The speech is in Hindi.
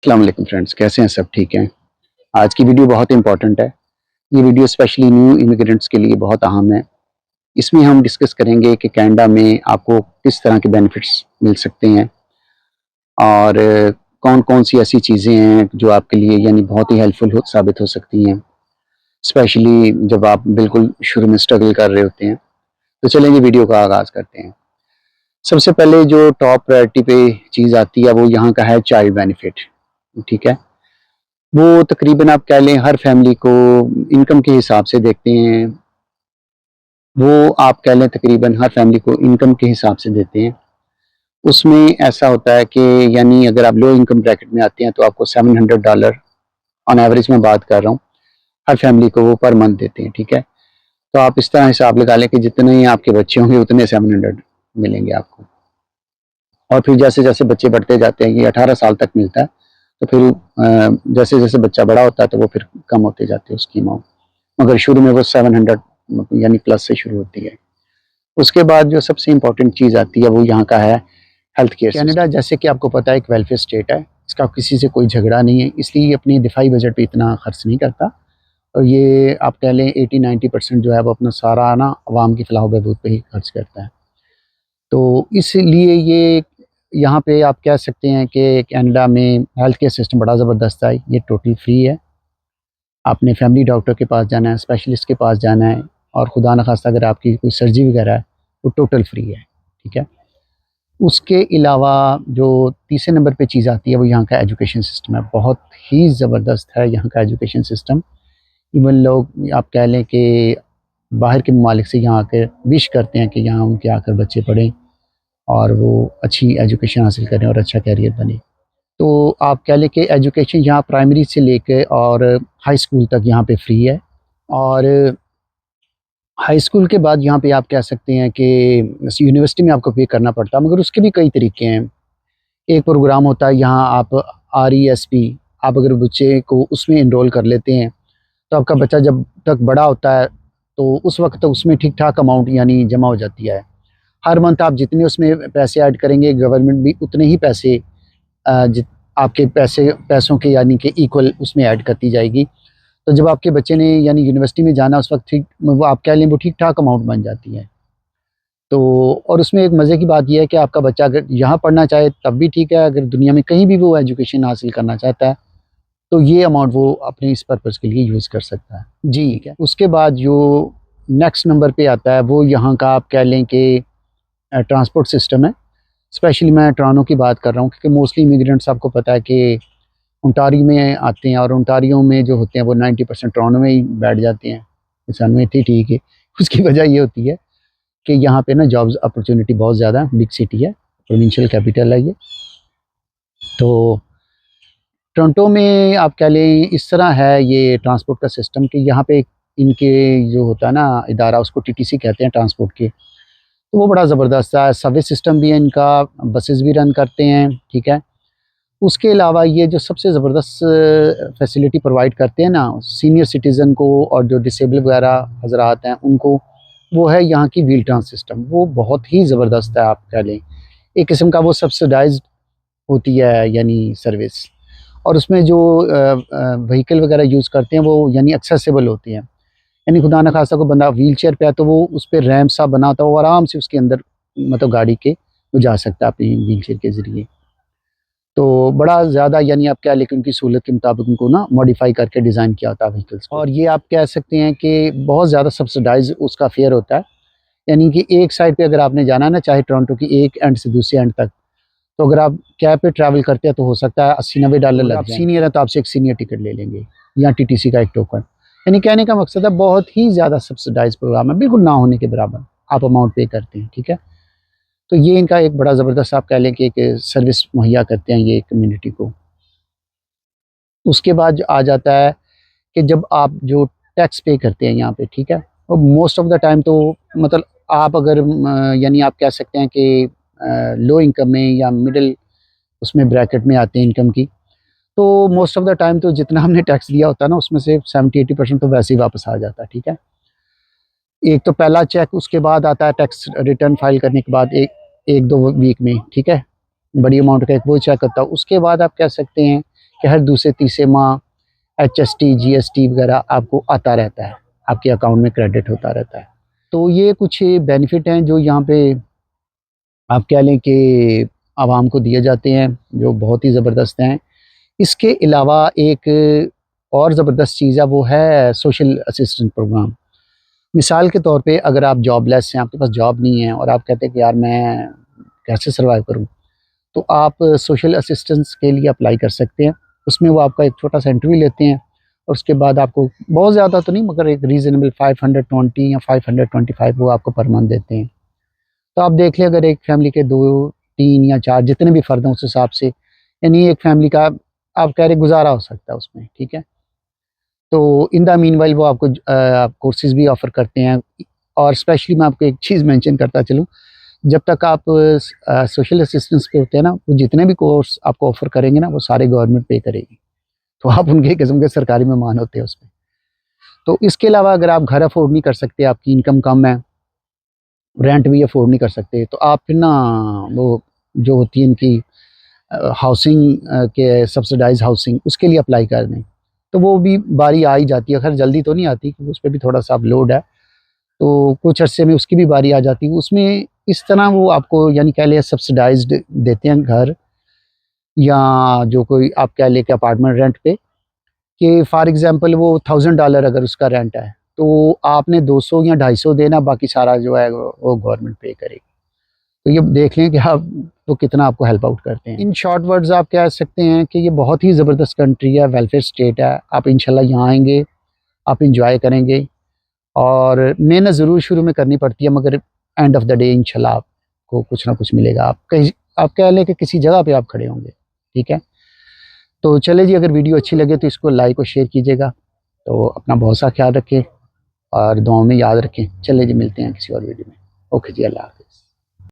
अस्सलाम वालेकुम फ्रेंड्स, कैसे हैं सब? ठीक हैं। आज की वीडियो बहुत इंपॉर्टेंट है। ये वीडियो स्पेशली न्यू इमिग्रेंट्स के लिए बहुत अहम है। इसमें हम डिस्कस करेंगे कि कनाडा में आपको किस तरह के बेनिफिट्स मिल सकते हैं और कौन-कौन सी ऐसी चीज़ें हैं जो आपके लिए यानी बहुत ही हेल्पफुल साबित हो सकती हैं, स्पेशली जब आप बिल्कुल शुरू में स्ट्रगल कर रहे होते हैं। तो चलिए वीडियो का आगाज़ करते हैं। सबसे पहले जो टॉप प्रायोरिटी पे चीज़ आती है वो यहाँ का है चाइल्ड बेनिफिट, ठीक है? वो तकरीबन आप कह लें हर फैमिली को इनकम के हिसाब से देखते हैं। वो आप कह लें तकरीबन हर फैमिली को इनकम के हिसाब से देते हैं। उसमें ऐसा होता है कि यानी अगर आप लो इनकम ब्रैकेट में आते हैं तो आपको $700 ऑन एवरेज मैं बात कर रहा हूँ, हर फैमिली को वो पर मंथ देते हैं, ठीक है? तो आप इस तरह हिसाब लगा लें कि जितने ही आपके बच्चे होंगे उतने 700 मिलेंगे आपको। और फिर जैसे-जैसे बच्चे बढ़ते जाते हैं, ये 18 साल तक मिलता है, तो फिर जैसे-जैसे बच्चा बड़ा होता है तो वो फिर कम होते जाते हैं उसकी अमाउंट। मगर शुरू में वो 700 यानी प्लस से शुरू होती है। उसके बाद जो सबसे इम्पोर्टेंट चीज़ आती है वो यहाँ का है हेल्थ केयर सिस्टम। कनाडा जैसे कि आपको पता है एक वेलफेयर स्टेट है, इसका किसी से कोई झगड़ा नहीं है, इसलिए ये अपनी दिफाई बजट पे इतना खर्च नहीं करता और ये आप कह लें 80-90% जो है वो अपना सारा ना अवाम की फलाह बहबूद पे ही खर्च करता है। तो इसलिए ये यहाँ पे आप कह सकते हैं कि कनाडा में हेल्थ केयर सिस्टम बड़ा ज़बरदस्त है, ये टोटल फ्री है। आपने फैमिली डॉक्टर के पास जाना है, स्पेशलिस्ट के पास जाना है और खुदा न खास्ता अगर आपकी कोई सर्जरी वगैरह है, वो टोटल फ्री है, ठीक है? उसके अलावा जो तीसरे नंबर पे चीज़ आती है वो यहाँ का एजुकेशन सिस्टम है, बहुत ही ज़बरदस्त है यहाँ का एजुकेशन सिस्टम। इवन लोग आप कह लें कि बाहर के ममालिक से यहाँ आकर विश करते हैं कि यहाँ उनके आकर बच्चे पढ़ें और वो अच्छी एजुकेशन हासिल करें और अच्छा करियर बने। तो आप कह लें कि एजुकेशन यहाँ प्राइमरी से लेके और हाई स्कूल तक यहाँ पे फ्री है और हाई स्कूल के बाद यहाँ पे आप कह सकते हैं कि यूनिवर्सिटी में आपको पे करना पड़ता है, मगर उसके भी कई तरीके हैं। एक प्रोग्राम होता है यहाँ आप RESP, आप अगर बच्चे को उसमें एनरोल कर लेते हैं तो आपका बच्चा जब तक बड़ा होता है तो उस वक्त तक उसमें ठीक ठाक अमाउंट यानी जमा हो जाती है। हर मंथ आप जितने उसमें पैसे ऐड करेंगे गवर्नमेंट भी उतने ही पैसे जित आपके पैसों के यानी कि इक्वल उसमें ऐड करती जाएगी। तो जब आपके बच्चे ने यानी यूनिवर्सिटी में जाना उस वक्त ठीक वो आप कह लें वो ठीक-ठाक अमाउंट बन जाती है। तो और उसमें एक मज़े की बात ये है कि आपका बच्चा अगर यहाँ पढ़ना चाहे तब भी ठीक है, अगर दुनिया में कहीं भी वो एजुकेशन हासिल करना चाहता है, तो ये अमाउंट वो अपने इस पर्पज़ के लिए यूज़ कर सकता है। जी, ठीक है। उसके बाद जो नेक्स्ट नंबर पे आता है वो यहाँ का आप कह लें कि ट्रांसपोर्ट सिस्टम है। स्पेशली मैं टोरंटो की बात कर रहा हूँ क्योंकि मोस्टली इमिग्रेंट्स आपको पता है कि ओंटारियो में आते हैं और ओंटारियो में जो होते हैं वो 90% टोरंटो में ही बैठ जाते हैं। इंसान में थी ठीक है। उसकी वजह ये होती है कि यहाँ पे ना जॉब्स अपॉर्चुनिटी बहुत ज़्यादा बिग सिटी है, प्रोविंशियल कैपिटल है ये। तो टोरंटो में आप कह लें इस तरह है ये ट्रांसपोर्ट का सिस्टम कि यहाँ पे इनके जो होता है ना इदारा उसको TTC कहते हैं ट्रांसपोर्ट के, तो वो बड़ा ज़बरदस्त है। सर्विस सिस्टम भी है इनका, बसेस भी रन करते हैं, ठीक है? उसके अलावा ये जो सबसे ज़बरदस्त फैसिलिटी प्रोवाइड करते हैं ना सीनियर सिटीज़न को और जो डिसेबल वगैरह हज़रात हैं उनको, वो है यहाँ की व्हील ट्रांस सिस्टम। वो बहुत ही ज़बरदस्त है आप कह लें। एक किस्म का वो सब्सिडाइज़्ड होती है यानी सर्विस और उसमें जो व्हीकल वगैरह यूज़ करते हैं वो यानी एक्सेसिबल होती हैं। यानी खुदा न खास्ता कोई बंदा व्हीलचेयर पे है तो वो उस पे रैंप सा बना होता है, वो आराम से उसके अंदर मतलब गाड़ी के वो जा सकता है अपनी व्हीलचेयर के ज़रिए। तो बड़ा ज़्यादा यानी आप कह लें कि उनकी सहूलत के मुताबिक उनको ना मॉडिफ़ाई करके डिज़ाइन किया होता है व्हीकल्स को। और ये आप कह सकते हैं कि बहुत ज़्यादा सब्सिडाइज़ उसका फेयर होता है। यानी कि एक साइड पे अगर आपने जाना है ना चाहे टोरंटो की एक एंड से दूसरे एंड तक, तो अगर आप कैब पे ट्रैवल करते हैं तो हो सकता है $80-90 लग जाएँ। आप सीनियर हैं तो आपसे एक सीनियर टिकट ले लेंगे या TTC का एक टोकन। यानी कहने का मकसद है बहुत ही ज़्यादा सब्सिडाइज़ प्रोग्राम है, बिल्कुल ना होने के बराबर आप अमाउंट पे करते हैं, ठीक है? तो ये इनका एक बड़ा ज़बरदस्त आप कह लें कि एक सर्विस मुहैया करते हैं ये कम्युनिटी को। उसके बाद आ जाता है कि जब आप जो टैक्स पे करते हैं यहाँ पे, ठीक है? और मोस्ट ऑफ़ द टाइम तो मतलब आप अगर यानी आप कह सकते हैं कि लो इनकम में या मिडल उसमें ब्रैकेट में आते हैं इनकम की, तो मोस्ट ऑफ़ द टाइम तो जितना हमने टैक्स दिया होता है ना उसमें से 70-80% तो वैसे ही वापस आ जाता है, ठीक है? एक तो पहला चेक, उसके बाद आता है टैक्स रिटर्न फाइल करने के बाद 1-2 वीक में, ठीक है? बड़ी अमाउंट का एक वो चेक होता है। उसके बाद आप कह सकते हैं कि हर दूसरे तीसरे माह HST GST वगैरह आपको आता रहता है, आपके अकाउंट में क्रेडिट होता रहता है। तो ये कुछ बेनिफिट हैं जो यहाँ पे आप कह लें कि आवाम को दिए जाते हैं, जो बहुत ही ज़बरदस्त हैं। इसके अलावा एक और ज़बरदस्त चीज़ है, वो है सोशल असिस्टेंस प्रोग्राम। मिसाल के तौर पे अगर आप जॉबलेस हैं, आपके पास जॉब नहीं है और आप कहते हैं कि यार मैं कैसे सर्वाइव करूं, तो आप सोशल असिस्टेंस के लिए अप्लाई कर सकते हैं। उसमें वो आपका एक छोटा सा इंटरव्यू लेते हैं और उसके बाद आपको बहुत ज़्यादा तो नहीं मगर एक रीज़नेबल 520 या 525 वो आपको पर मंथ देते हैं। तो आप देख लें, अगर एक फैमिली के 2 3 या 4 जितने भी फ़र्द हैं उस हिसाब से, यानी एक फैमिली का आप कह रहे गुजारा हो सकता है उसमें, ठीक है। तो इन द मीनवाइल वो आपको कोर्सेज़ भी ऑफ़र करते हैं। और स्पेशली मैं आपको एक चीज़ मेंशन करता चलूँ, जब तक आप सोशल असिस्टेंस पे होते हैं ना, वो जितने भी कोर्स आपको ऑफ़र करेंगे ना, वो सारे गवर्नमेंट पे करेगी। तो आप उनके किस्म के सरकारी मेहमान होते हैं उसमें। तो इसके अलावा अगर आप घर अफ़ोर्ड नहीं कर सकते, आपकी इनकम कम है, रेंट भी अफ़ोर्ड नहीं कर सकते, तो आप फिर ना वो जो होती है इनकी हाउसिंग के सब्सिडाइज़ हाउसिंग, उसके लिए अप्लाई कर दें। तो वो भी बारी आ ही जाती है, खैर जल्दी तो नहीं आती क्योंकि उस पे भी थोड़ा-सा अब लोड है। तो कुछ अरसे में उसकी भी बारी आ जाती है। उसमें इस तरह वो आपको यानी कह लें सब्सिडाइज़्ड देते हैं घर, या जो कोई आप कह लें कि अपार्टमेंट रेंट पे, कि फॉर एग्ज़ाम्पल वो $1000 अगर उसका रेंट है, तो आपने 200 या 250 देना, बाकी सारा जो है वो गवर्नमेंट पे करेगी। तो ये देख लें कि आप वो कितना आपको हेल्प आउट करते हैं। इन शॉर्ट वर्ड्स आप कह सकते हैं कि ये बहुत ही ज़बरदस्त कंट्री है, वेलफेयर स्टेट है। आप इंशाल्लाह यहाँ आएँगे, आप एन्जॉय करेंगे और मेहनत ज़रूर शुरू में करनी पड़ती है, मगर एंड ऑफ द डे इंशाल्लाह आपको कुछ ना कुछ मिलेगा। आप कहीं आप कह लें कि किसी जगह पे आप खड़े होंगे, ठीक है? तो चलिए जी, अगर वीडियो अच्छी लगे तो इसको लाइक और शेयर कीजिएगा। तो अपना बहुत सा ख्याल रखें और दुआओं में याद रखें। चलिए जी, मिलते हैं किसी और वीडियो में। ओके जी, अल्लाह हाफ़िज़।